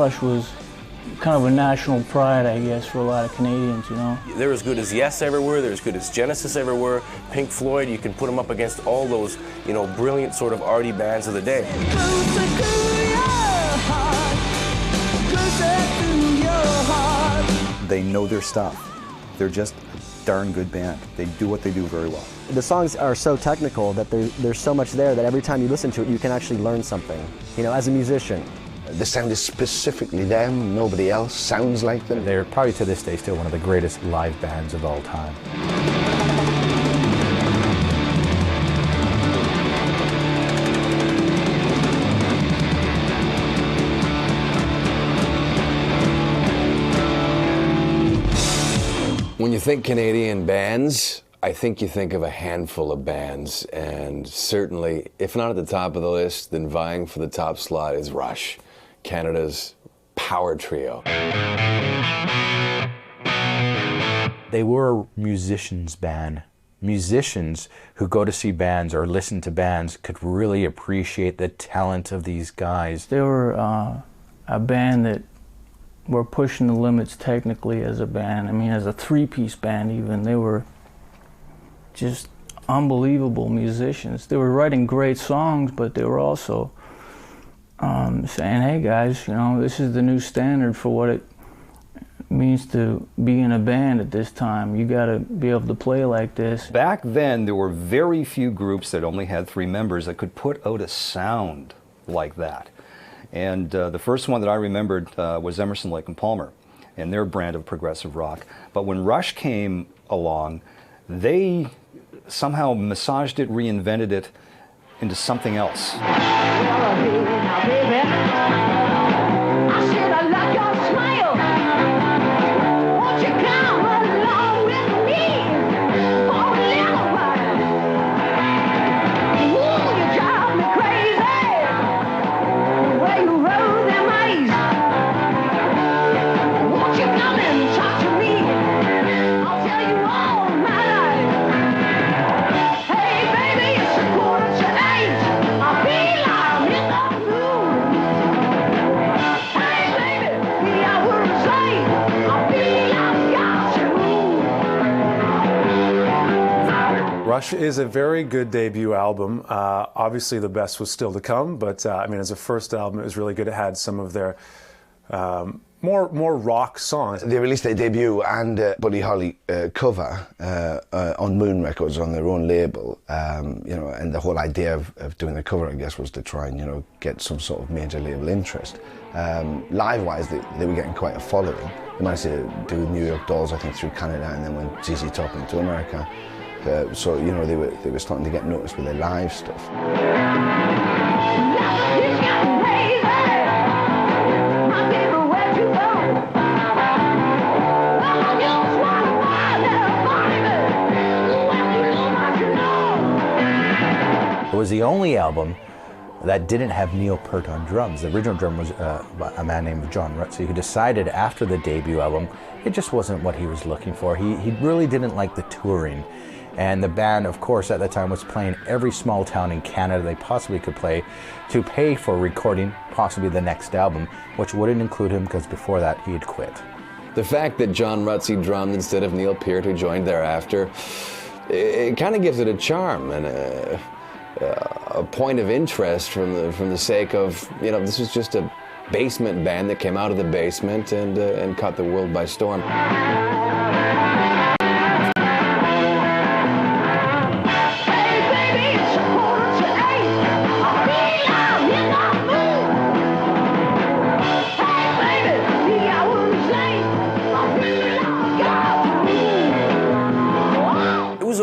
Rush was kind of a national pride, I guess, for a lot of Canadians, you know. They're as good as Yes ever were, they're as good as Genesis ever were, Pink Floyd, you can put them up against all those, you know, brilliant sort of arty bands of the day. They know their stuff. They're just a darn good band. They do what they do very well. The songs are so technical that there's so much there that every time you listen to it, you can actually learn something, you know, as a musician. The sound is specifically them, nobody else sounds like them. They're probably to this day still one of the greatest live bands of all time. When you think Canadian bands, I think you think of a handful of bands, and certainly, if not at the top of the list, then vying for the top slot is Rush, Canada's power trio. They were a musicians' band. Musicians who go to see bands or listen to bands could really appreciate the talent of these guys. They were a band that were pushing the limits technically as a band. I mean, as a three-piece band even, they were just unbelievable musicians. They were writing great songs, but they were also saying, hey guys, you know, this is the new standard for what it means to be in a band at this time. You gotta be able to play like this. Back then, there were very few groups that only had 3 members that could put out a sound like that. And the first one that I remembered was Emerson, Lake and Palmer and their brand of progressive rock. But when Rush came along, they somehow massaged it, reinvented it into something else. Rush is a very good debut album. Obviously the best was still to come, but I mean, as a first album, it was really good. It had some of their more rock songs. They released their debut and Buddy Holly cover on Moon Records on their own label, you know, and the whole idea of doing the cover, I guess, was to try and, you know, get some sort of major label interest. Live-wise, they were getting quite a following. They managed to do New York Dolls, I think, through Canada, and then went ZZ Top into America. So, you know, they were starting to get noticed with their live stuff. It was the only album that didn't have Neil Peart on drums. The original drummer was a man named John Rutsey, who decided after the debut album, it just wasn't what he was looking for. He really didn't like the touring. And the band, of course, at that time was playing every small town in Canada they possibly could play to pay for recording possibly the next album, which wouldn't include him because before that he had quit. The fact that John Rutsey drummed instead of Neil Peart, who joined thereafter, it kind of gives it a charm and a point of interest from the sake of, you know, this was just a basement band that came out of the basement and caught the world by storm.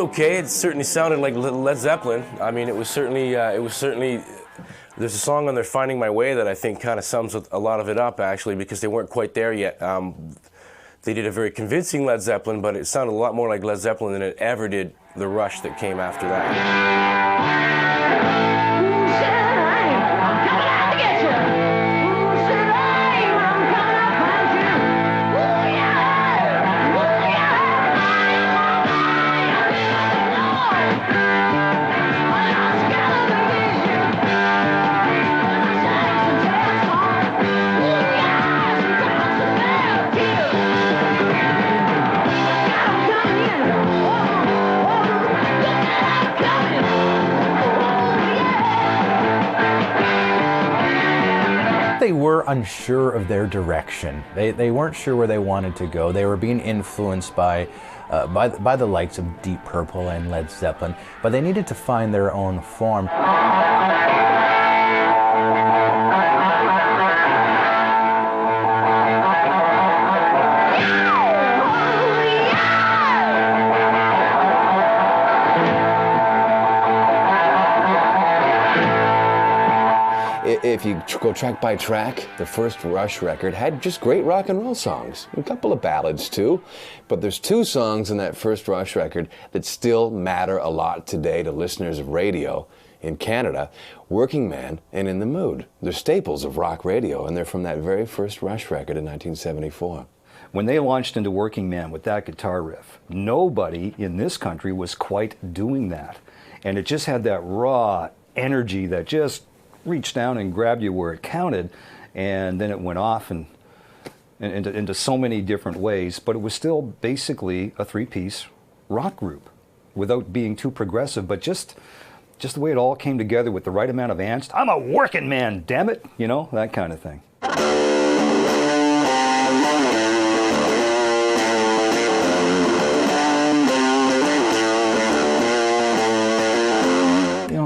Okay, it certainly sounded like Led Zeppelin. I mean, it was certainly, there's a song on there, Finding My Way, that I think kind of sums a lot of it up, actually, because they weren't quite there yet. They did a very convincing Led Zeppelin, but it sounded a lot more like Led Zeppelin than it ever did the Rush that came after that. they were unsure of their direction. They weren't sure where they wanted to go. They were being influenced by the likes of Deep Purple and Led Zeppelin, but they needed to find their own form. If you go track by track, the first Rush record had just great rock and roll songs, a couple of ballads too, but there's two songs in that first Rush record that still matter a lot today to listeners of radio in Canada, Working Man and In the Mood. They're staples of rock radio, and they're from that very first Rush record in 1974. When they launched into Working Man with that guitar riff, nobody in this country was quite doing that. And it just had that raw energy that just reached down and grabbed you where it counted, and then it went off and into so many different ways, but it was still basically a three-piece rock group without being too progressive, but just the way it all came together with the right amount of angst. I'm a working man, damn it, you know, that kind of thing.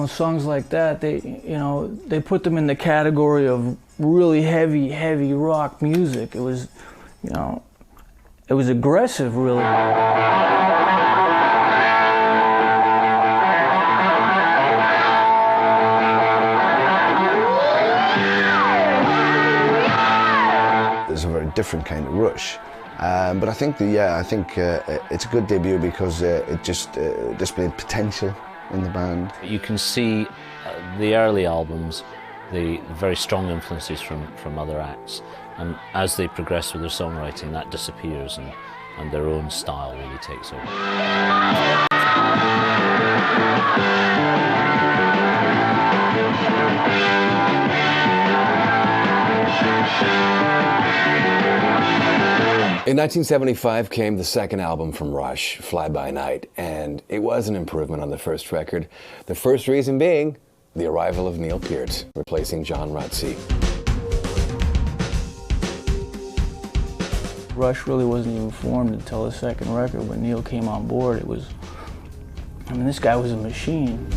Songs like that, they put them in the category of really heavy rock music. It was, it was aggressive, really. There's a very different kind of Rush. But I think it's a good debut because it just displayed potential in the band. You can see the early albums, the very strong influences from other acts, and as they progress with their songwriting, that disappears and their own style really takes over. In 1975 came the second album from Rush, Fly By Night, and it was an improvement on the first record. The first reason being the arrival of Neil Peart, replacing John Rutsey. Rush really wasn't even formed until the second record. When Neil came on board, this guy was a machine.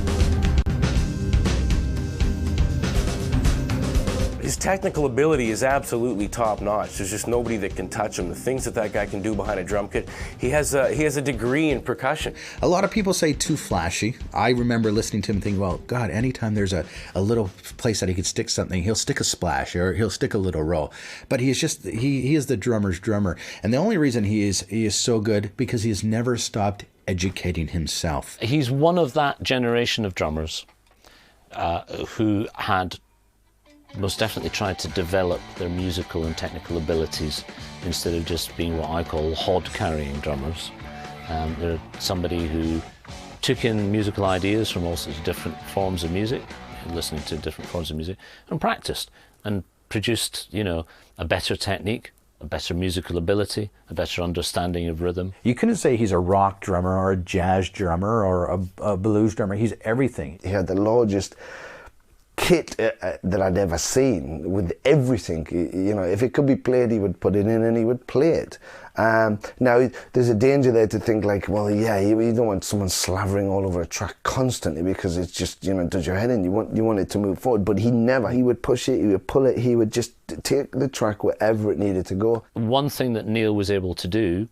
His technical ability is absolutely top-notch. There's just nobody that can touch him. The things that guy can do behind a drum kit, he has a degree in percussion. A lot of people say too flashy. I remember listening to him thinking, well, God, anytime there's a little place that he could stick something, he'll stick a splash or he'll stick a little roll. But he is the drummer's drummer. And the only reason he is so good because he has never stopped educating himself. He's one of that generation of drummers who had most definitely tried to develop their musical and technical abilities instead of just being what I call hod-carrying drummers. They're somebody who took in musical ideas from all sorts of different forms of music, listening to different forms of music, and practiced and produced, a better technique, a better musical ability, a better understanding of rhythm. You couldn't say he's a rock drummer or a jazz drummer or a blues drummer. He's everything. He had the largest kit that I'd ever seen with everything. If it could be played, he would put it in and he would play it. Now, there's a danger there to think like, well, yeah, you don't want someone slavering all over a track constantly because it's just, does your head in. You want it to move forward. But he would push it, he would pull it, he would just take the track wherever it needed to go. One thing that Neil was able to do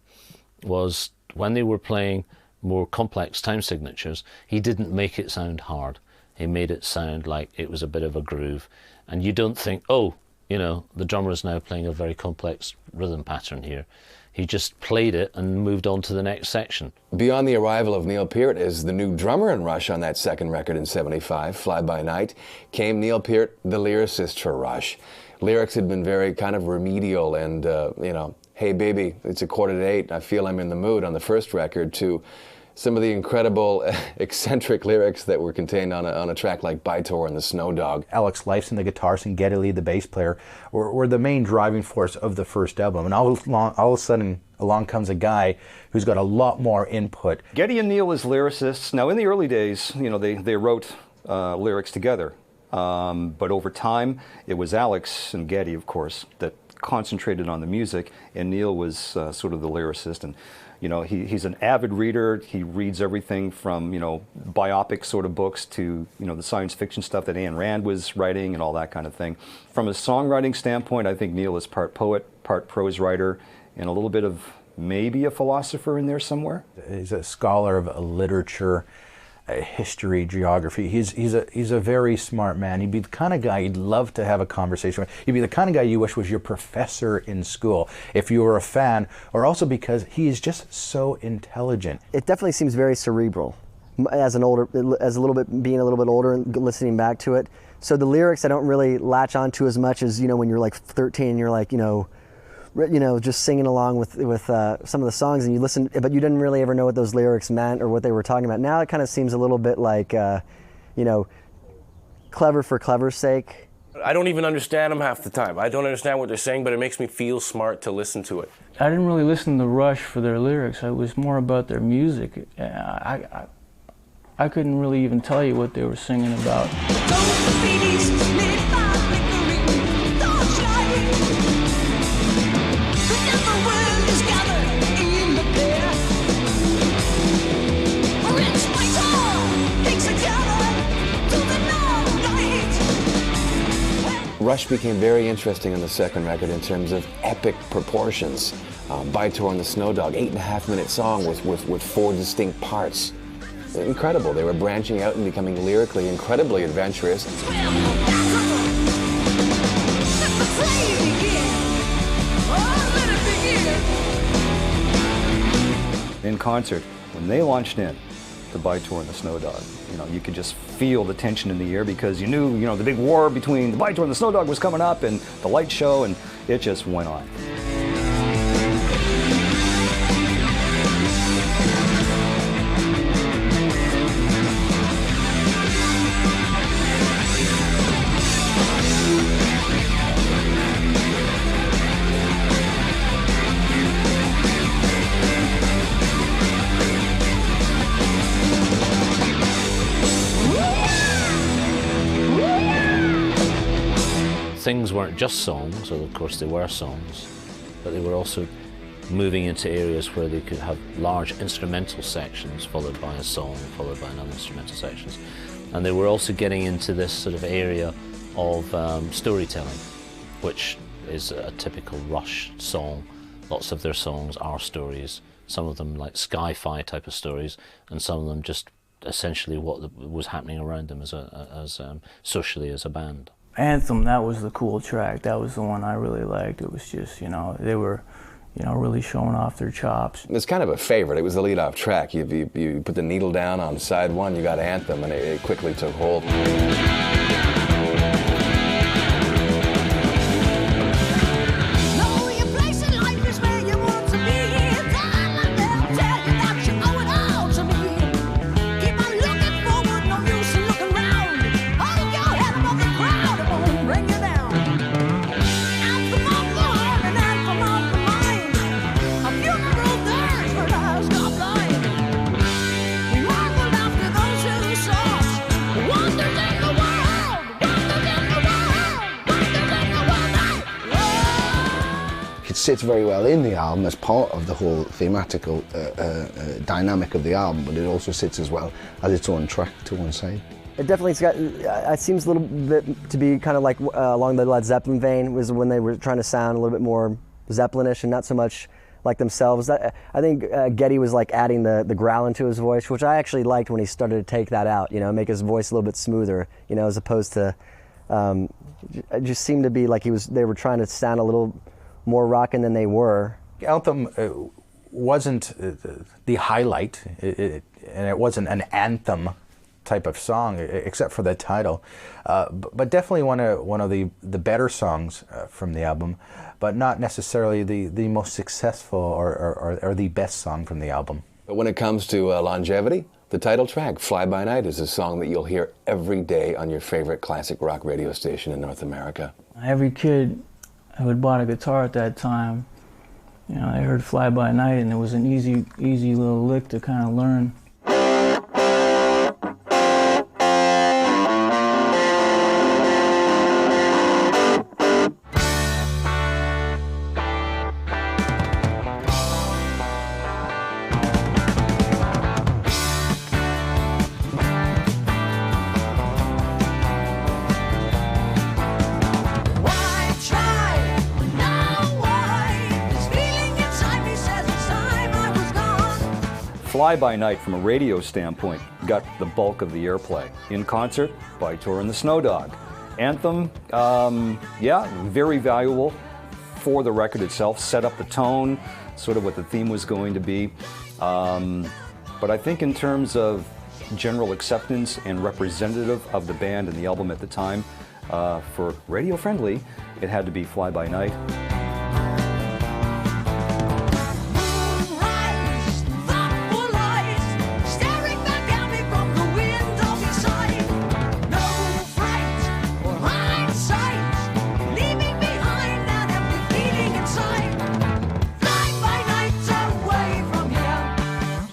was when they were playing more complex time signatures, he didn't make it sound hard. He made it sound like it was a bit of a groove. And you don't think, the drummer is now playing a very complex rhythm pattern here. He just played it and moved on to the next section. Beyond the arrival of Neil Peart as the new drummer in Rush on that second record in '75, Fly By Night, came Neil Peart, the lyricist for Rush. Lyrics had been very kind of remedial and, hey baby, it's 7:45, I feel I'm in the mood on the first record, to some of the incredible eccentric lyrics that were contained on a track like Bytor and the Snow Dog. Alex Lifeson, the guitarist, and Geddy Lee, the bass player, were the main driving force of the first album. And all of a sudden, along comes a guy who's got a lot more input. Geddy and Neil as lyricists. Now, in the early days, they wrote lyrics together. But over time, it was Alex and Geddy, of course, that concentrated on the music, and Neil was sort of the lyricist. And you know, he's an avid reader. He reads everything from, you know, biopic sort of books to, you know, the science fiction stuff that Ayn Rand was writing and all that kind of thing. From a songwriting standpoint, I think Neil is part poet, part prose writer, and a little bit of maybe a philosopher in there somewhere. He's a scholar of literature, history, geography. He's a very smart man. He'd be the kind of guy you'd love to have a conversation with. He'd be the kind of guy you wish was your professor in school if you were a fan, or also because he is just so intelligent. It definitely seems very cerebral as a little bit being a little bit older and listening back to it. So the lyrics I don't really latch onto as much as, you know, when you're like 13 and you're like, you know, just singing along with some of the songs, and you listen, but you didn't really ever know what those lyrics meant or what they were talking about. Now it kind of seems a little bit like, you know, clever for clever's sake. I don't even understand them half the time. I don't understand what they're saying, but it makes me feel smart to listen to it. I didn't really listen to Rush for their lyrics. It was more about their music. I couldn't really even tell you what they were singing about. Rush became very interesting on the second record in terms of epic proportions. By Tour and the Snow Dog, 8.5-minute song with 4 distinct parts. Incredible. They were branching out and becoming lyrically incredibly adventurous. In concert, when they launched in to By Tour and the Snow Dog, you know, you could just feel the tension in the air because you knew, you know, the big war between the By Tour and the Snow Dog was coming up and the light show, and it just went on. Things weren't just songs, or of course they were songs, but they were also moving into areas where they could have large instrumental sections followed by a song, followed by another instrumental sections. And they were also getting into this sort of area of storytelling, which is a typical Rush song. Lots of their songs are stories, some of them like sci-fi type of stories, and some of them just essentially what was happening around them as socially as a band. Anthem, that was the cool track. That was the one I really liked. It was just, you know, they were, you know, really showing off their chops. It's kind of a favorite. It was the lead-off track. You put the needle down on side one, you got Anthem, and it quickly took hold. Sits very well in the album as part of the whole thematical dynamic of the album, but it also sits as well as its own track to one side. It definitely it seems a little bit to be kind of like along the Led Zeppelin vein, was when they were trying to sound a little bit more Zeppelinish and not so much like themselves. I think Geddy was like adding the growl into his voice, which I actually liked when he started to take that out, you know, make his voice a little bit smoother, you know, as opposed to, it just seemed to be like they were trying to sound a little more rockin' than they were. Anthem wasn't the highlight, and it wasn't an anthem type of song, except for the title, but definitely one of the better songs from the album, but not necessarily the most successful or the best song from the album. But when it comes to longevity, the title track, Fly By Night, is a song that you'll hear every day on your favorite classic rock radio station in North America. Every kid who had bought a guitar at that time, you know, I heard Fly By Night, and it was an easy little lick to kind of learn. Fly By Night, from a radio standpoint, got the bulk of the airplay. In concert, By Tor and the Snow Dog. Anthem, yeah, very valuable for the record itself, set up the tone, sort of what the theme was going to be. But I think in terms of general acceptance and representative of the band and the album at the time, for radio friendly, it had to be Fly By Night.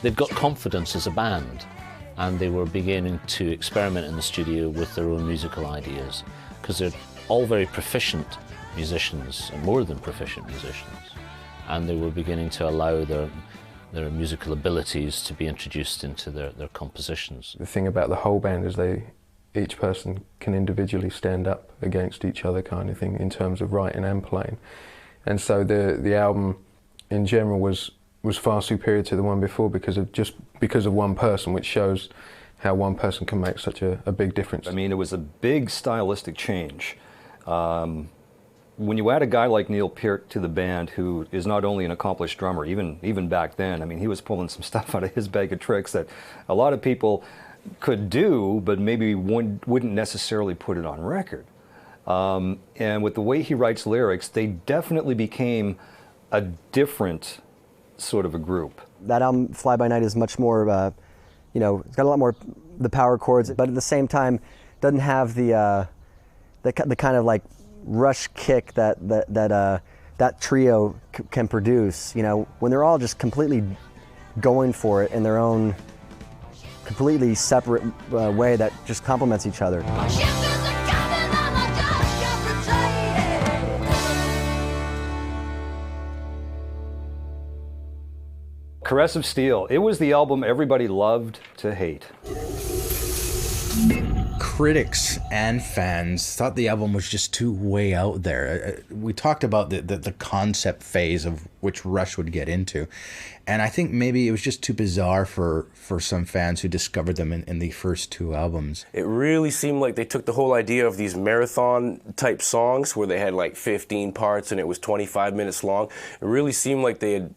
They'd got confidence as a band, and they were beginning to experiment in the studio with their own musical ideas, because they're all very proficient musicians, and more than proficient musicians, and they were beginning to allow their musical abilities to be introduced into their compositions. The thing about the whole band is each person can individually stand up against each other, kind of thing, in terms of writing and playing. And so the album in general was far superior to the one before because of one person, which shows how one person can make such a big difference. I mean, it was a big stylistic change. When you add a guy like Neil Peart to the band, who is not only an accomplished drummer, even back then, I mean, he was pulling some stuff out of his bag of tricks that a lot of people could do, but maybe wouldn't necessarily put it on record. And with the way he writes lyrics, they definitely became a different sort of a group. That album, Fly By Night, is much more, you know, it's got a lot more the power chords, but at the same time doesn't have the kind of like Rush kick that trio can produce. You know, when they're all just completely going for it in their own completely separate way that just complements each other. Caress of Steel, it was the album everybody loved to hate. Critics and fans thought the album was just too way out there. We talked about the concept phase of which Rush would get into, and I think maybe it was just too bizarre for some fans who discovered them in the first two albums. It really seemed like they took the whole idea of these marathon type songs where they had like 15 parts and it was 25 minutes long. It really seemed like they had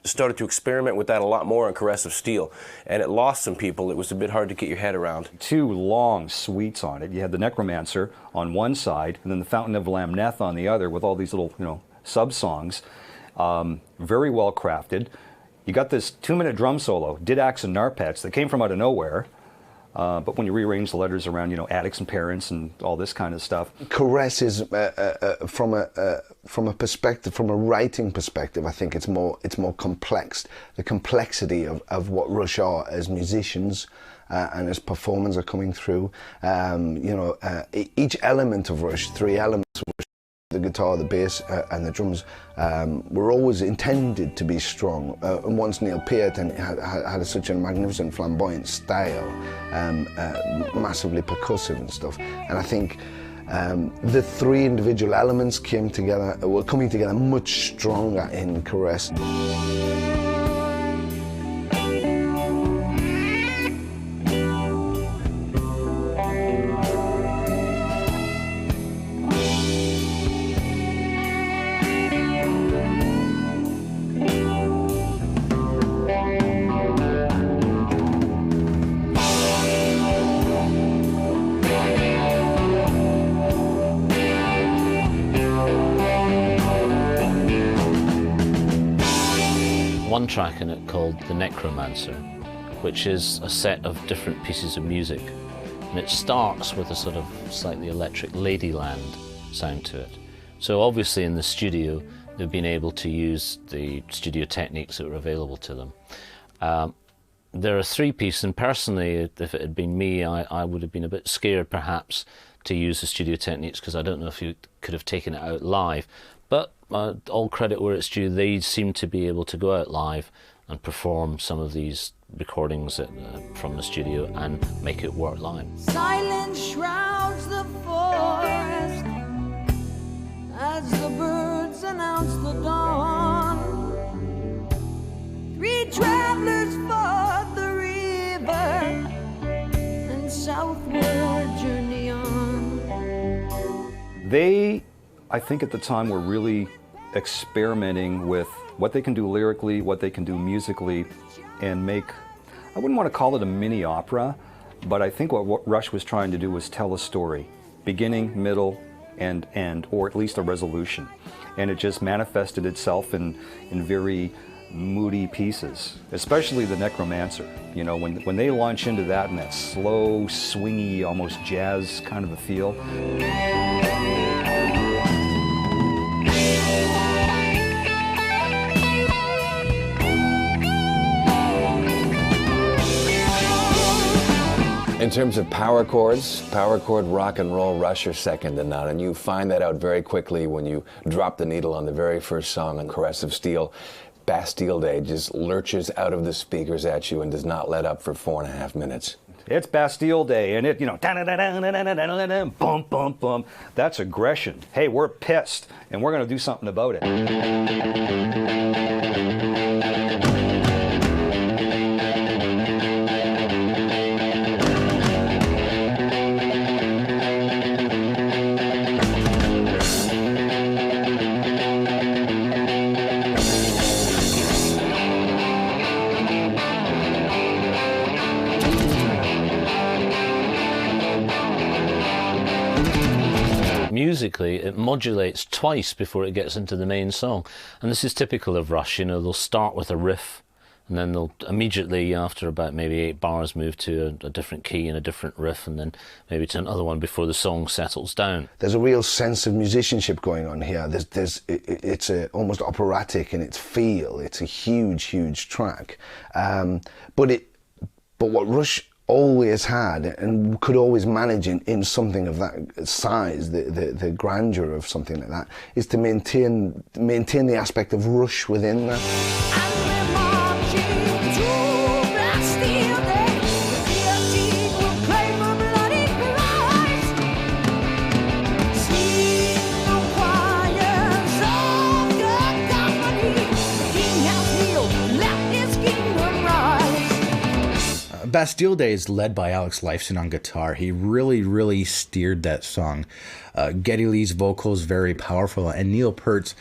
started to experiment with that a lot more on Caress of Steel, and it lost some people. It was a bit hard to get your head around. Two long suites on it. You had the Necromancer on one side, and then the Fountain of Lamneth on the other, with all these little, you know, sub-songs. Very well crafted. You got this 2-minute drum solo, Didax and Narpets, that came from out of nowhere. But when you rearrange the letters around, you know, addicts and parents and all this kind of stuff. Caress is from a perspective, from a writing perspective, I think it's more complex. The complexity of what Rush are as musicians and as performers are coming through. You know, each element of Rush, 3 elements of Rush, the guitar, the bass, and the drums, were always intended to be strong. And once Neil Peart had such a magnificent, flamboyant style, massively percussive and stuff. And I think the 3 individual elements were coming together much stronger in Caress. One track in it called The Necromancer, which is a set of different pieces of music. And it starts with a sort of slightly electric Ladyland sound to it. So obviously in the studio, they've been able to use the studio techniques that were available to them. They're a 3-piece, and personally, if it had been me, I would have been a bit scared perhaps to use the studio techniques, because I don't know if you could have taken it out live. But all credit where it's due, they seem to be able to go out live and perform some of these recordings from the studio and make it work live. Silence shrouds the forest as the birds announce the dawn. 3 travelers ford the river and southward journey on. They, I think at the time, were really experimenting with what they can do lyrically, what they can do musically, and make, I wouldn't want to call it a mini opera, but I think what Rush was trying to do was tell a story, beginning, middle, and end, or at least a resolution. And it just manifested itself in very moody pieces, especially the Necromancer. You know, when they launch into that in that slow, swingy, almost jazz kind of a feel. In terms of power chords, power chord rock and roll, Rush are second to none, and you find that out very quickly when you drop the needle on the very first song on Caress of Steel. Bastille Day just lurches out of the speakers at you and does not let up for 4.5 minutes. It's Bastille Day, and it, you know, bum, bum, bum. That's aggression. Hey, we're pissed, and we're going to do something about it. Musically, it modulates twice before it gets into the main song, and this is typical of Rush. You know, they'll start with a riff, and then they'll immediately, after about maybe 8 bars, move to a different key and a different riff, and then maybe to another one before the song settles down. There's a real sense of musicianship going on here. It's almost operatic in its feel. It's a huge track, but what Rush always had and could always manage in something of that size, the grandeur of something like that, is to maintain the aspect of Rush within that. Bastille Day is led by Alex Lifeson on guitar. He really steered that song. Geddy Lee's vocals very powerful, and Neil Peart's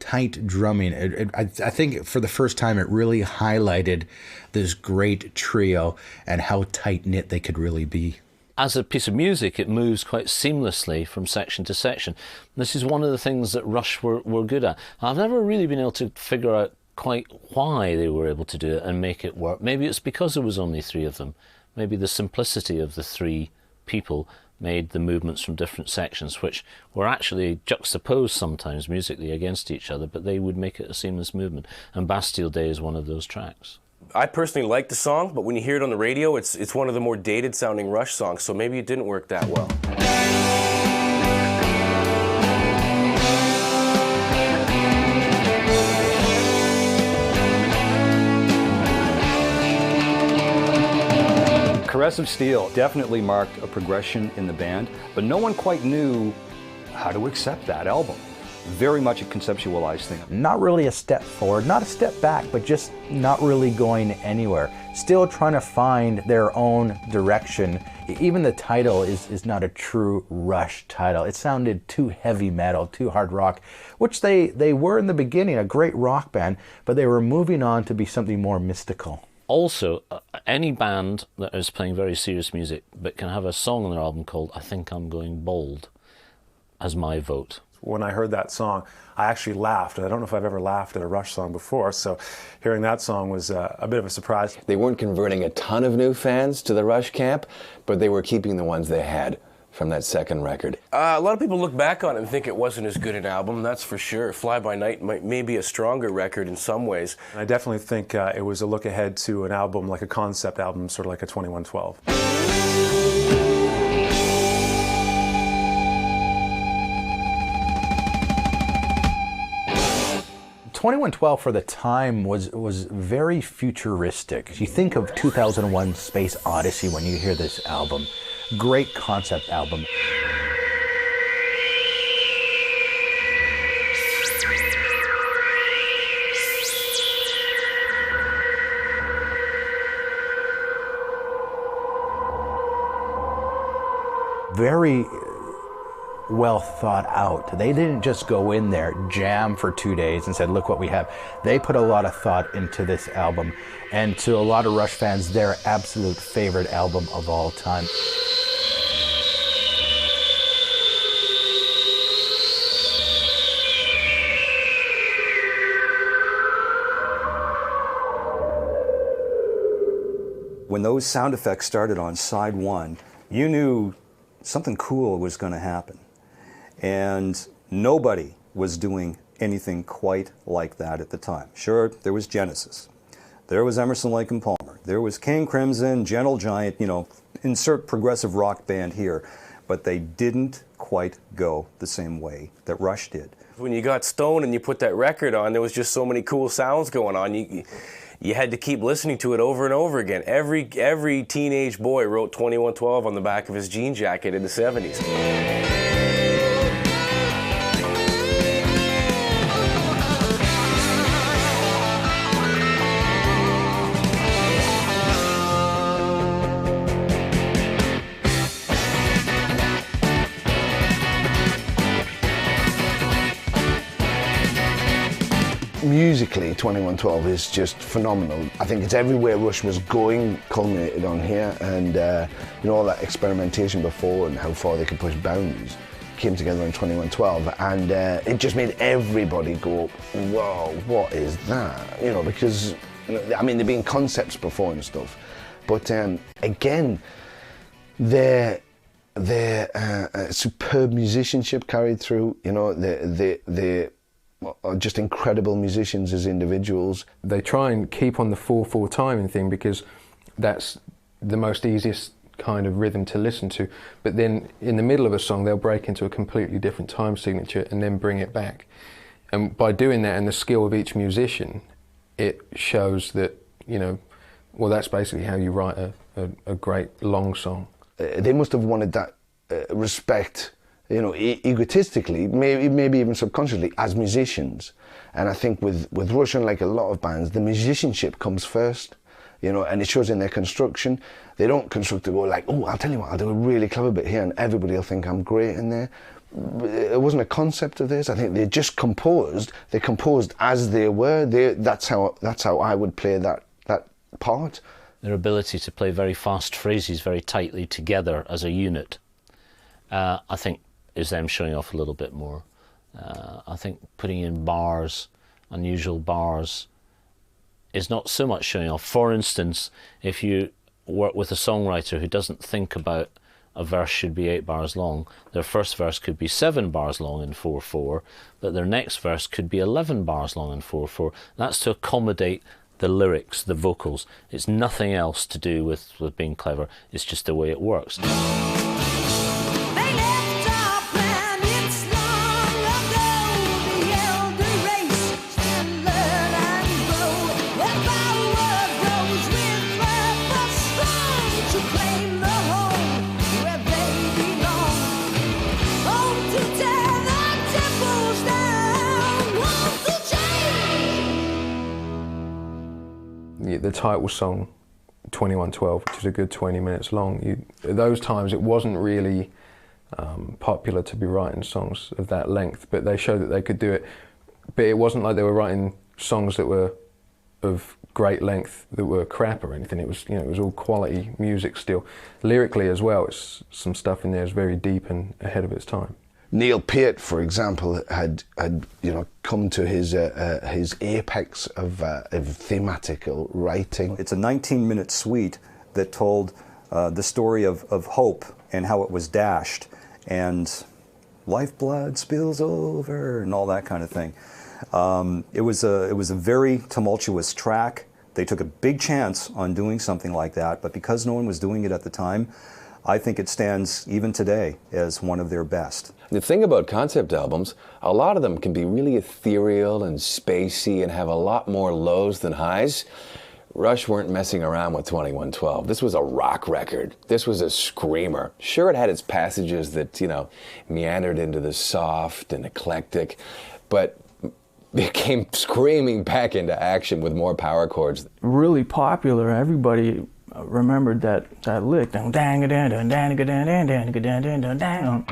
tight drumming. I think for the first time it really highlighted this great trio and how tight-knit they could really be. As a piece of music, it moves quite seamlessly from section to section. This is one of the things that Rush were good at. I've never really been able to figure out quite why they were able to do it and make it work. Maybe it's because there was only 3 of them. Maybe the simplicity of the 3 people made the movements from different sections, which were actually juxtaposed sometimes musically against each other, but they would make it a seamless movement. And Bastille Day is one of those tracks. I personally like the song, but when you hear it on the radio, it's one of the more dated sounding Rush songs, so maybe it didn't work that well. Caress of Steel definitely marked a progression in the band, but no one quite knew how to accept that album. Very much a conceptualized thing. Not really a step forward, not a step back, but just not really going anywhere. Still trying to find their own direction. Even the title is not a true Rush title. It sounded too heavy metal, too hard rock, which they were in the beginning, a great rock band, but they were moving on to be something more mystical. Also, any band that is playing very serious music but can have a song on their album called I Think I'm Going Bold as my vote. When I heard that song, I actually laughed. I don't know if I've ever laughed at a Rush song before, so hearing that song was a bit of a surprise. They weren't converting a ton of new fans to the Rush camp, but they were keeping the ones they had from that second record. A lot of people look back on it and think it wasn't as good an album, that's for sure. Fly By Night may be a stronger record in some ways. I definitely think it was a look ahead to an album, like a concept album, sort of like a 2112. 2112 for the time was very futuristic. You think of 2001 Space Odyssey when you hear this album. Great concept album. very well thought out. They didn't just go in there, jam for 2 days and said, look what we have. They put a lot of thought into this album, and to a lot of Rush fans, their absolute favorite album of all time. When those sound effects started on side one, you knew something cool was going to happen. And nobody was doing anything quite like that at the time. Sure, there was Genesis. There was Emerson, Lake and Palmer. There was King Crimson, Gentle Giant, you know, insert progressive rock band here. But they didn't quite go the same way that Rush did. When you got stoned and you put that record on, there was just so many cool sounds going on. You had to keep listening to it over and over again. Every teenage boy wrote 2112 on the back of his jean jacket in the 70s. Musically, 2112 is just phenomenal. I think it's everywhere Rush was going, culminated on here, and you know, all that experimentation before and how far they could push boundaries came together in 2112, and it just made everybody go, whoa, what is that? You know, because, I mean, there'd been concepts before and stuff, but again, their superb musicianship carried through, you know, they are just incredible musicians as individuals. They try and keep on the 4/4 timing thing because that's the most easiest kind of rhythm to listen to. But then in the middle of a song, they'll break into a completely different time signature and then bring it back. And by doing that and the skill of each musician, it shows that, you know, well, that's basically how you write a great long song. They must have wanted that respect, you know, egotistically, maybe even subconsciously, as musicians. And I think with Rush, like a lot of bands, the musicianship comes first, you know, and it shows in their construction. They don't construct to go like, oh, I'll tell you what, I'll do a really clever bit here and everybody will think I'm great in there. It wasn't a concept of this. I think they just composed. They composed as they were. That's how I would play that part. Their ability to play very fast phrases very tightly together as a unit, I think, is them showing off a little bit more. I think putting in bars, unusual bars, is not so much showing off. For instance, if you work with a songwriter who doesn't think about a verse should be 8 bars long, their first verse could be 7 bars long in 4/4, but their next verse could be 11 bars long in 4/4. That's to accommodate the lyrics, the vocals. It's nothing else to do with being clever. It's just the way it works. The title song, 2112, which is a good 20 minutes long, at those times it wasn't really popular to be writing songs of that length, but they showed that they could do it. But it wasn't like they were writing songs that were of great length that were crap or anything. It was, you know, it was all quality music still. Lyrically as well, it's some stuff in there is very deep and ahead of its time. Neil Peart, for example, had you know, come to his apex of thematical writing. It's a 19-minute suite that told the story of hope and how it was dashed, and lifeblood spills over and all that kind of thing. It was a very tumultuous track. They took a big chance on doing something like that, but because no one was doing it at the time, I think it stands even today as one of their best. The thing about concept albums, a lot of them can be really ethereal and spacey and have a lot more lows than highs. Rush weren't messing around with 2112. This was a rock record. This was a screamer. Sure, it had its passages that, you know, meandered into the soft and eclectic, but it came screaming back into action with more power chords. Really popular. Everybody remembered that lick. Dang, dang, dang, dang, dang, dang, dang, dang, dang, dang, dang, dang.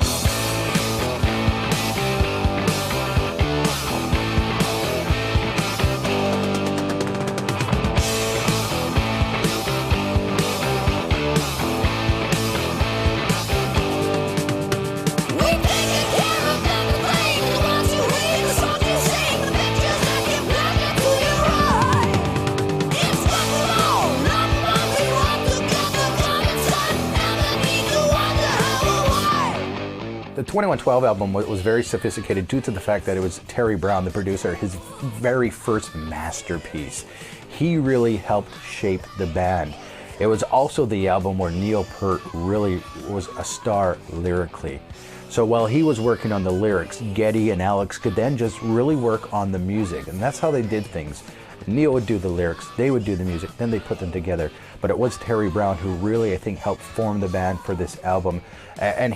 The 2112 album was very sophisticated due to the fact that it was Terry Brown, the producer, his very first masterpiece. He really helped shape the band. It was also the album where Neil Peart really was a star lyrically. So while he was working on the lyrics, Geddy and Alex could then just really work on the music, and that's how they did things. Neil would do the lyrics, they would do the music, then they put them together. But it was Terry Brown who really, I think, helped form the band for this album. And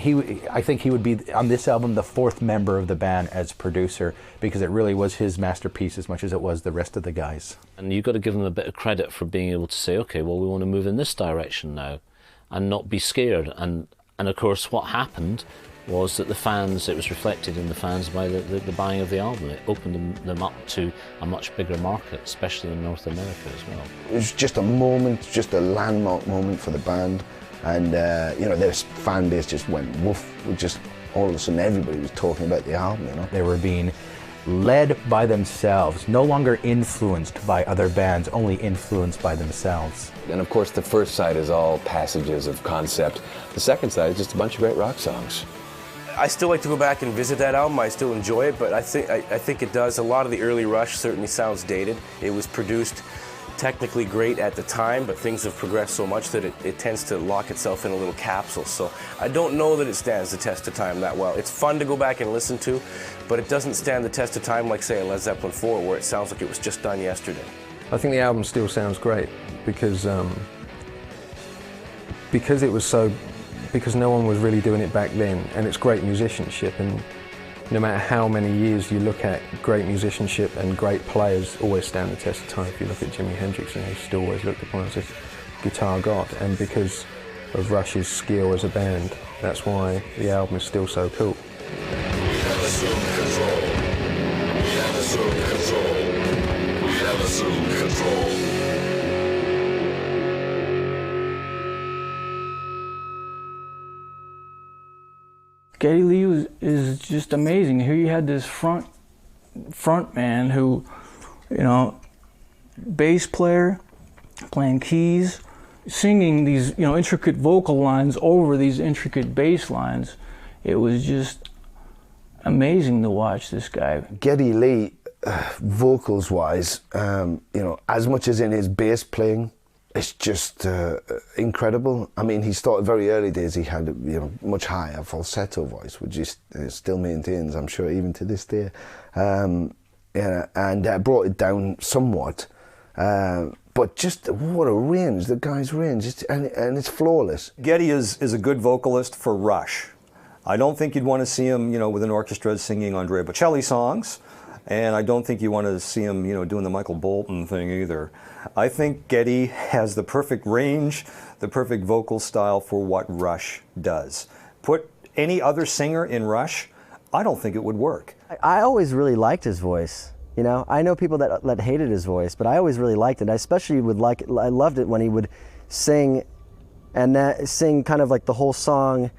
I think he would be, on this album, the fourth member of the band as producer, because it really was his masterpiece as much as it was the rest of the guys. And you've got to give them a bit of credit for being able to say, okay, well, we want to move in this direction now, and not be scared. And of course, what happened was that the fans, it was reflected in the fans by the buying of the album. It opened them up to a much bigger market, especially in North America as well. It was just a moment, just a landmark moment for the band. And, you know, their fan base just went woof. Just all of a sudden everybody was talking about the album, you know. They were being led by themselves, no longer influenced by other bands, only influenced by themselves. And of course, the first side is all passages of concept. The second side is just a bunch of great rock songs. I still like to go back and visit that album. I still enjoy it, but I think it does. A lot of the early Rush certainly sounds dated. It was produced technically great at the time, but things have progressed so much that it tends to lock itself in a little capsule. So I don't know that it stands the test of time that well. It's fun to go back and listen to, but it doesn't stand the test of time like, say, a Led Zeppelin 4, where it sounds like it was just done yesterday. I think the album still sounds great because it was so. Because no one was really doing it back then, and it's great musicianship, and no matter how many years you look at, great musicianship and great players always stand the test of time. If you look at Jimi Hendrix, and he's still always looked upon as a guitar god, and because of Rush's skill as a band, that's why the album is still so cool. Geddy Lee is just amazing. Here you had this front man who, you know, bass player, playing keys, singing these, you know, intricate vocal lines over these intricate bass lines. It was just amazing to watch this guy. Geddy Lee, vocals-wise, you know, as much as in his bass playing, it's just incredible. I mean, he started very early days. He had, you know, much higher falsetto voice, which he still maintains, I'm sure, even to this day. Yeah, and brought it down somewhat. But just what a range, the guy's range, and it's flawless. Geddy is a good vocalist for Rush. I don't think you'd want to see him, you know, with an orchestra singing Andrea Bocelli songs, and I don't think you want to see him, you know, doing the Michael Bolton thing either. I think Geddy has the perfect range, the perfect vocal style for what Rush does. Put any other singer in Rush, I don't think it would work. I always really liked his voice. You know, I know people that hated his voice, but I always really liked it. I especially would like it. I loved it when he would sing, and sing kind of like the whole song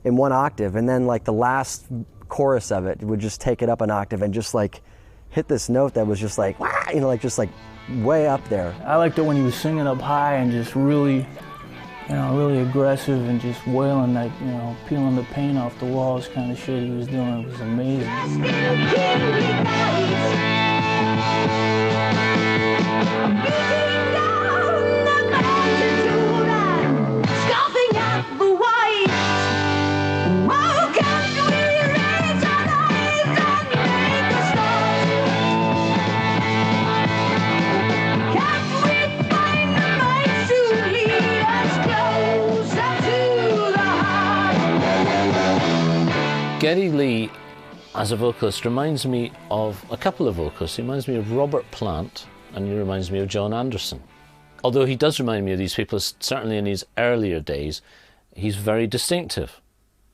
in one octave, and then like the last chorus of it would just take it up an octave and just like hit this note that was just like, wah, you know, like just like way up there. I liked it when he was singing up high and just really, you know, really aggressive and just wailing that, you know, peeling the paint off the walls kind of shit he was doing. It was amazing. Geddy Lee, as a vocalist, reminds me of a couple of vocalists. He reminds me of Robert Plant, and he reminds me of John Anderson. although he does remind me of these people, certainly in his earlier days, he's very distinctive,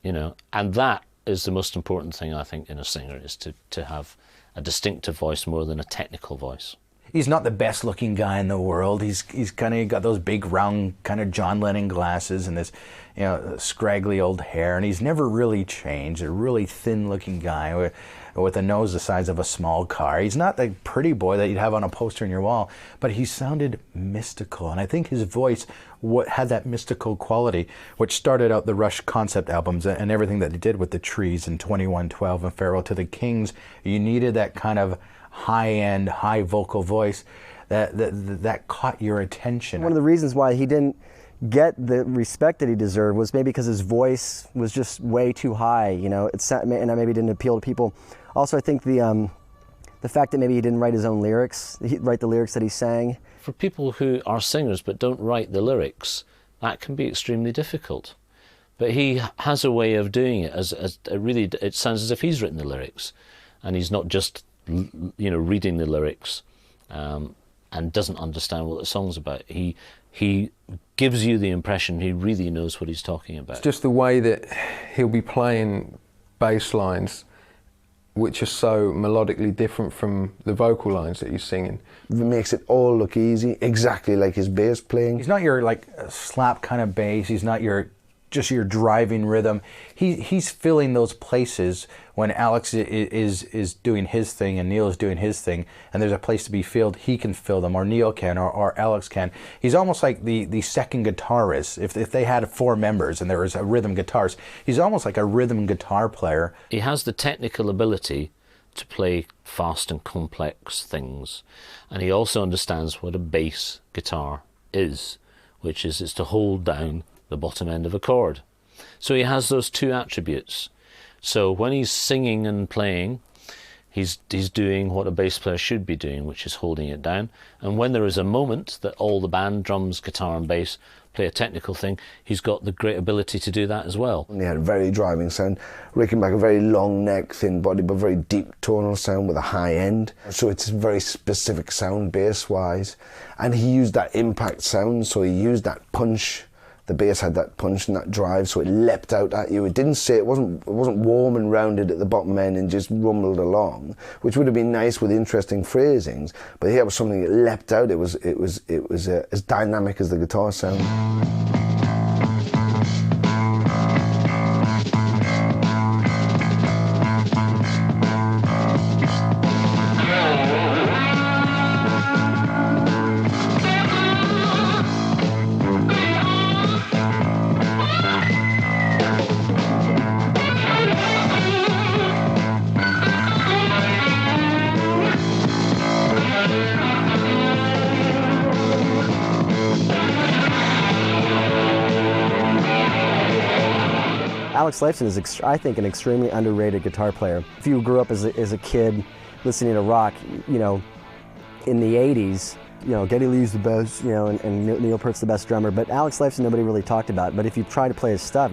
you know, and that is the most important thing, I think, in a singer, is to have a distinctive voice more than a technical voice. He's not the best looking guy in the world. He's kind of got those big round kind of John Lennon glasses and this, you know, scraggly old hair, and he's never really changed. A really thin looking guy with a nose the size of a small car. He's not the pretty boy that you'd have on a poster on your wall, but he sounded mystical, and I think his voice had that mystical quality, which started out the Rush concept albums and everything that they did with the Trees and 2112 and Farewell to the Kings. You needed that kind of high-end, high vocal voice that caught your attention. One of the reasons why he didn't get the respect that he deserved was maybe because his voice was just way too high, you know, and maybe didn't appeal to people. Also, I think the fact that maybe he didn't write his own lyrics, write the lyrics that he sang. For people who are singers but don't write the lyrics, that can be extremely difficult. But he has a way of doing it, it sounds as if he's written the lyrics, and he's not just, you know, reading the lyrics and doesn't understand what the song's about. He gives you the impression he really knows what he's talking about. It's just the way that he'll be playing bass lines which are so melodically different from the vocal lines that he's singing. It makes it all look easy, exactly like his bass playing. He's not your like slap kind of bass. He's not just your driving rhythm. He's filling those places when Alex is doing his thing and Neil is doing his thing, and there's a place to be filled. He can fill them, or Neil can, or Alex can. He's almost like the second guitarist. If they had 4 members and there was a rhythm guitarist, he's almost like a rhythm guitar player. He has the technical ability to play fast and complex things, and he also understands what a bass guitar is, which is it's to hold down the bottom end of a chord. So he has those 2 attributes. So when he's singing and playing, he's doing what a bass player should be doing, which is holding it down. And when there is a moment that all the band, drums, guitar and bass, play a technical thing, he's got the great ability to do that as well. He had a very driving sound, Rickenbacker, a very long neck, thin body, but very deep tonal sound with a high end. So it's a very specific sound bass-wise. And he used that impact sound, so he used that punch. The bass had that punch and that drive, so it leapt out at you. It didn't say, it wasn't warm and rounded at the bottom end and just rumbled along, which would have been nice with interesting phrasings. But here was something that leapt out. It was as dynamic as the guitar sound. Alex Lifeson is, I think, an extremely underrated guitar player. If you grew up as a kid listening to rock, you know, in the 80s, you know, Geddy Lee's the best, you know, and Neil Peart's the best drummer, but Alex Lifeson nobody really talked about. But if you try to play his stuff,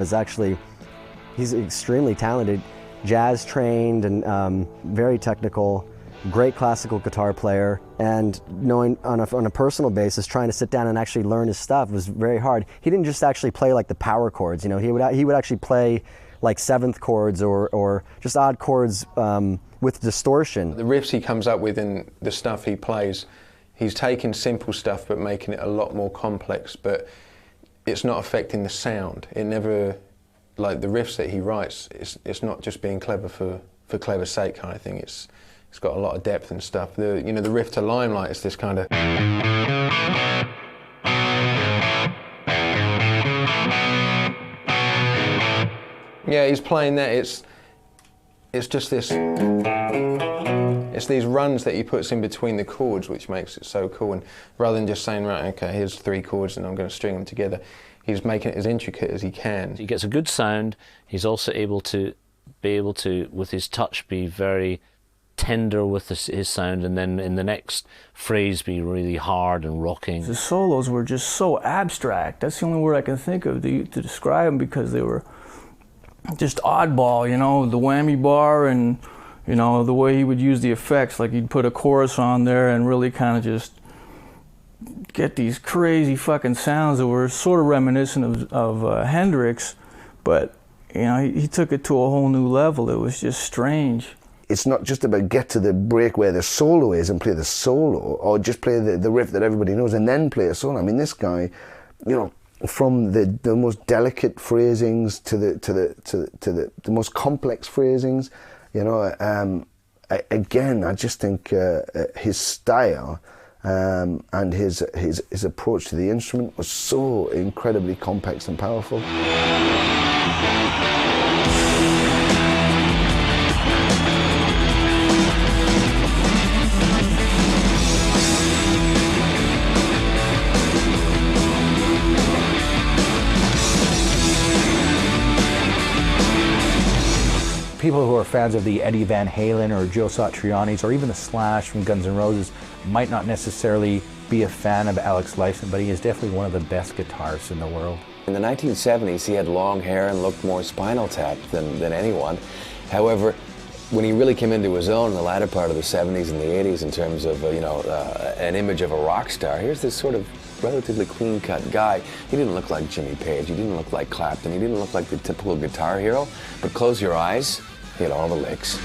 he's extremely talented, jazz trained and very technical, great classical guitar player, and knowing on a personal basis, trying to sit down and actually learn his stuff was very hard. He didn't just actually play like the power chords, you know, he would actually play like 7th chords or just odd chords with distortion. The riffs he comes up with and the stuff he plays, he's taking simple stuff but making it a lot more complex, but it's not affecting the sound. It never, like the riffs that he writes, it's not just being clever for clever sake kind of thing. It's got a lot of depth and stuff. The riff to Limelight is this kind of. Yeah, he's playing that. It's just this. It's these runs that he puts in between the chords, which makes it so cool. And rather than just saying, right, okay, here's 3 chords and I'm going to string them together, he's making it as intricate as he can. He gets a good sound. He's also able to, with his touch, be very tender with his sound, and then in the next phrase be really hard and rocking. The solos were just so abstract. That's the only word I can think of to describe them, because they were just oddball, you know, the whammy bar and, you know, the way he would use the effects, like he'd put a chorus on there and really kind of just get these crazy fucking sounds that were sort of reminiscent of Hendrix, but you know, he took it to a whole new level. It was just strange. It's not just about get to the break where the solo is and play the solo, or just play the riff that everybody knows and then play a solo. I mean, this guy, you know, from the most delicate phrasings to the most complex phrasings, you know. Again, I just think his style and his approach to the instrument was so incredibly complex and powerful. People who are fans of the Eddie Van Halen or Joe Satriani's or even the Slash from Guns N' Roses might not necessarily be a fan of Alex Lifeson, but he is definitely one of the best guitarists in the world. In the 1970s, he had long hair and looked more Spinal Tap than anyone. However, when he really came into his own in the latter part of the 70s and the 80s in terms of, an image of a rock star, here's this sort of relatively clean-cut guy. He didn't look like Jimmy Page, he didn't look like Clapton, he didn't look like the typical guitar hero, but close your eyes, he had all the licks.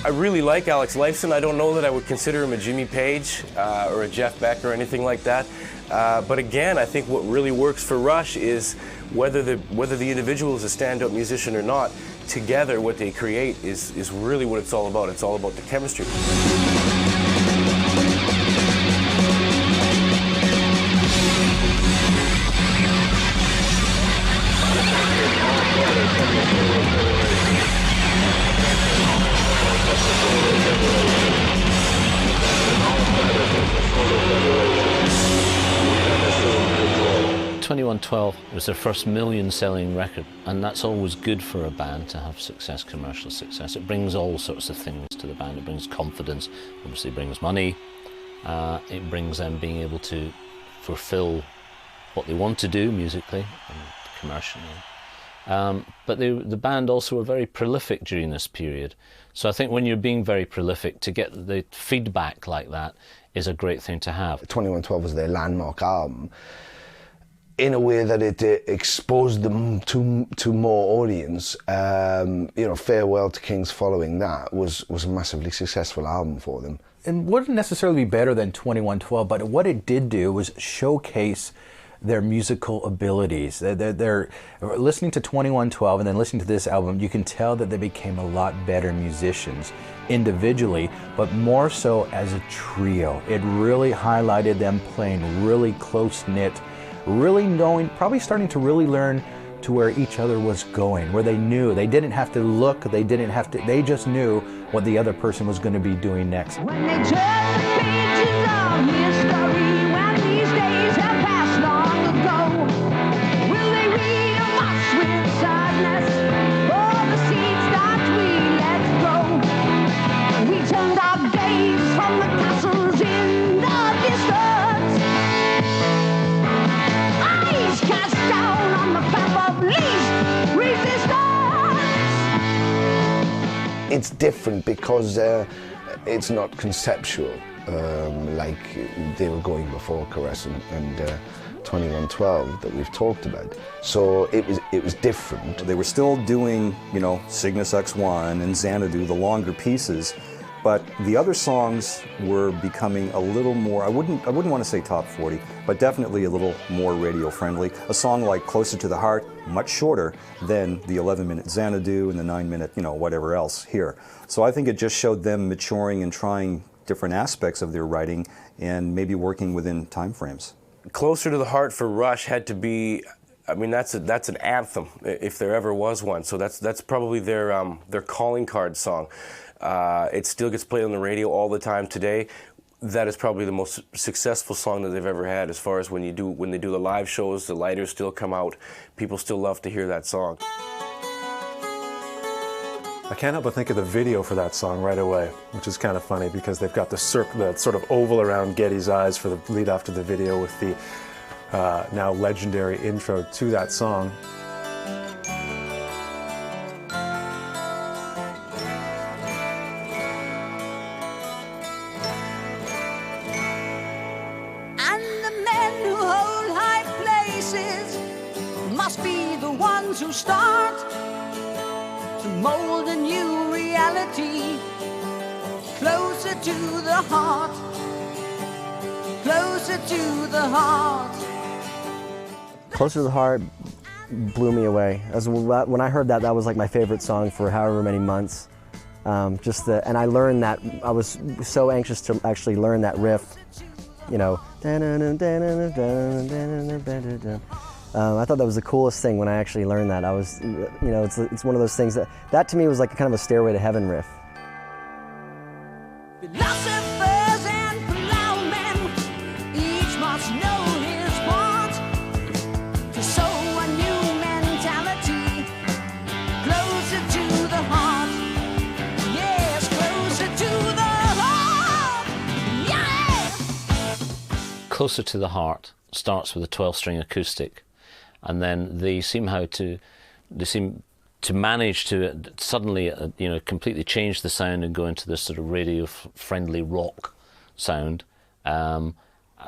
I really like Alex Lifeson. I don't know that I would consider him a Jimmy Page or a Jeff Beck or anything like that. But again, I think what really works for Rush is whether the individual is a stand-up musician or not, together what they create is really what it's all about. It's all about the chemistry. 2112 was their first million-selling record, and that's always good for a band to have success, commercial success. It brings all sorts of things to the band. It brings confidence, obviously brings money, it brings them being able to fulfill what they want to do musically and commercially. But the band also were very prolific during this period. So I think when you're being very prolific, to get the feedback like that is a great thing to have. 2112 was their landmark album, in a way that it exposed them to more audience. Farewell to Kings following that was a massively successful album for them. And wouldn't necessarily be better than 2112, but what it did do was showcase their musical abilities. They're listening to 2112 and then listening to this album, you can tell that they became a lot better musicians individually, but more so as a trio. It really highlighted them playing really close-knit, really knowing, probably starting to really learn to where each other was going, where they knew. They didn't have to look, they just knew what the other person was going to be doing next. When they turn the pages of history, when these days have passed long ago, will they read of us with sadness, or the seeds that we let grow? We turned our gaze from the castles in the distance, eyes cast down on the path of least resistance. It's different because it's not conceptual like they were going before Caress and 2112 that we've talked about. So it was different. They were still doing, Cygnus X1 and Xanadu, the longer pieces, but the other songs were becoming a little more, I wouldn't want to say top 40, but definitely a little more radio friendly. A song like Closer to the Heart, much shorter than the 11-minute Xanadu and the 9-minute, whatever else here. So I think it just showed them maturing and trying different aspects of their writing and maybe working within time frames. Closer to the Heart for Rush had to be, that's an anthem if there ever was one. So that's probably their calling card song. It still gets played on the radio all the time today. That is probably the most successful song that they've ever had, as far as when they do the live shows, the lighters still come out. People still love to hear that song. I can't help but think of the video for that song right away, which is kind of funny because they've got the sort of oval around Geddy's eyes for the lead off to the video with the now legendary intro to that song. And the men who hold high places must be the ones who start to mold a new reality closer to the heart, closer to the heart. Closer to the Heart blew me away. When I heard that, that was like my favorite song for however many months. And I learned that, I was so anxious to actually learn that riff, you know. I thought that was the coolest thing when I actually learned that. I was, you know, it's one of those things that to me was like kind of a Stairway to Heaven riff. Philosophers and plowmen, each must know his part to sow a new mentality closer to the heart. Yes, closer to the heart. Yeah! Closer to the Heart starts with a 12-string acoustic, and then they seem to manage to suddenly, you know, completely change the sound and go into this sort of radio-friendly rock sound,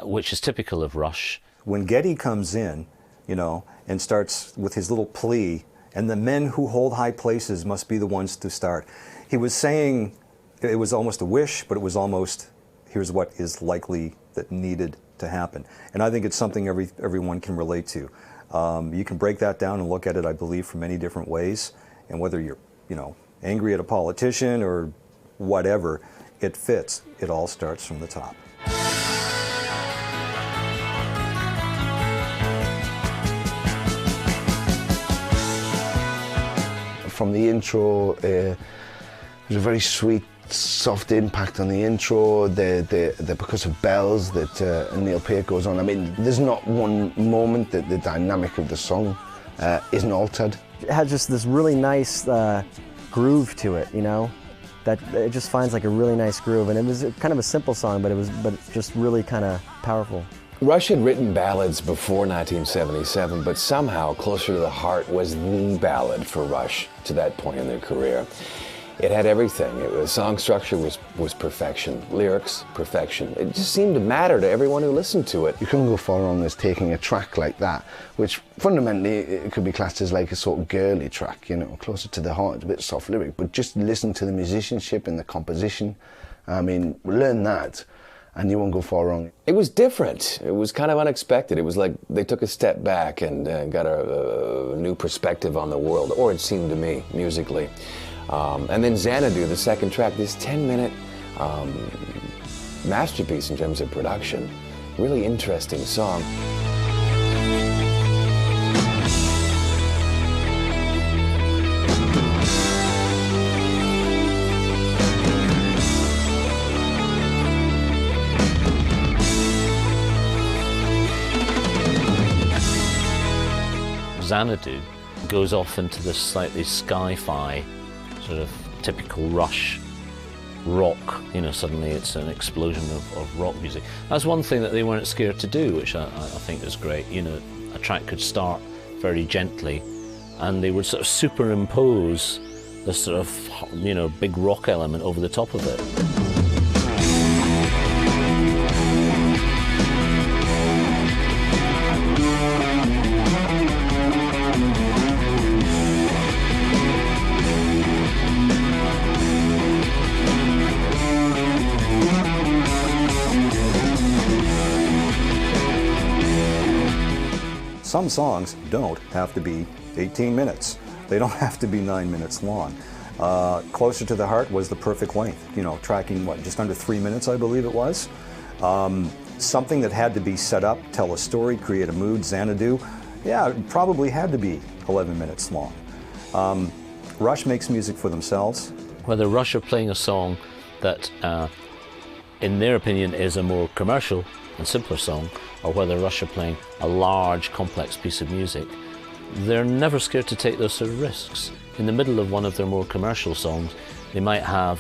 which is typical of Rush. When Geddy comes in, you know, and starts with his little plea, and the men who hold high places must be the ones to start. He was saying it was almost a wish, but it was almost, here's what is likely that needed to happen. And I think it's something everyone can relate to. You can break that down and look at it, I believe, from many different ways. And whether you're, you know, angry at a politician or whatever, it fits. It all starts from the top. From the intro, there's a very sweet, soft impact on the intro, the percussive bells that Neil Peart goes on. I mean, there's not one moment that the dynamic of the song isn't altered. It had just this really nice groove to it, you know, that it just finds like a really nice groove, and it was kind of a simple song, but just really kind of powerful. Rush had written ballads before 1977, but somehow Closer to the Heart was the ballad for Rush to that point in their career. It had everything. Song structure was perfection. Lyrics, perfection. It just seemed to matter to everyone who listened to it. You couldn't go far wrong as taking a track like that, which fundamentally it could be classed as like a sort of girly track, you know, Closer to the Heart, a bit soft lyric, but just listen to the musicianship and the composition. I mean, learn that and you won't go far wrong. It was different. It was kind of unexpected. It was like they took a step back and got a new perspective on the world, or it seemed to me, musically. And then Xanadu, the second track, this 10-minute masterpiece in terms of production. Really interesting song. Xanadu goes off into this slightly sci-fi sort of typical Rush rock, you know, suddenly it's an explosion of rock music. That's one thing that they weren't scared to do, which I think is great. You know, a track could start very gently and they would sort of superimpose this sort of, you know, big rock element over the top of it. Some songs don't have to be 18 minutes. They don't have to be 9 minutes long. Closer to the Heart was the perfect length, you know, tracking, what, just under 3 minutes, I believe it was. Something that had to be set up, tell a story, create a mood, Xanadu, yeah, it probably had to be 11 minutes long. Rush makes music for themselves. Whether Rush are playing a song that, in their opinion, is a more commercial and simpler song, or whether Rush are playing a large, complex piece of music, they're never scared to take those sort of risks. In the middle of one of their more commercial songs, they might have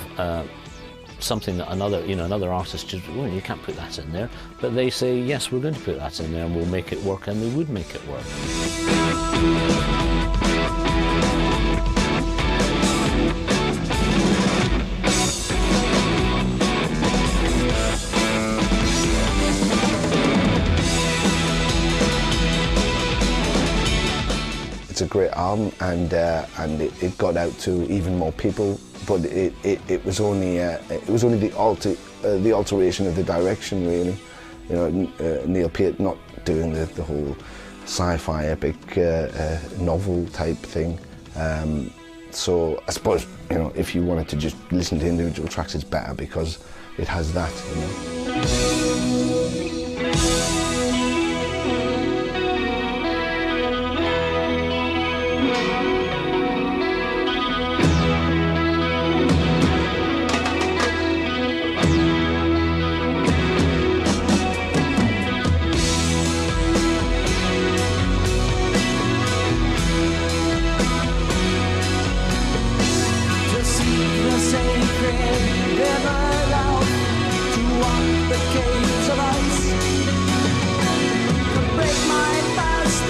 something that another artist just, well, you can't put that in there, but they say, yes, we're going to put that in there and we'll make it work, and they would make it work. It's a great album, and it got out to even more people. But it was only the alteration of the direction, really. You know, Neil Peart not doing the whole sci-fi epic novel type thing. So I suppose, you know, if you wanted to just listen to individual tracks, it's better because it has that, you know. Break my fast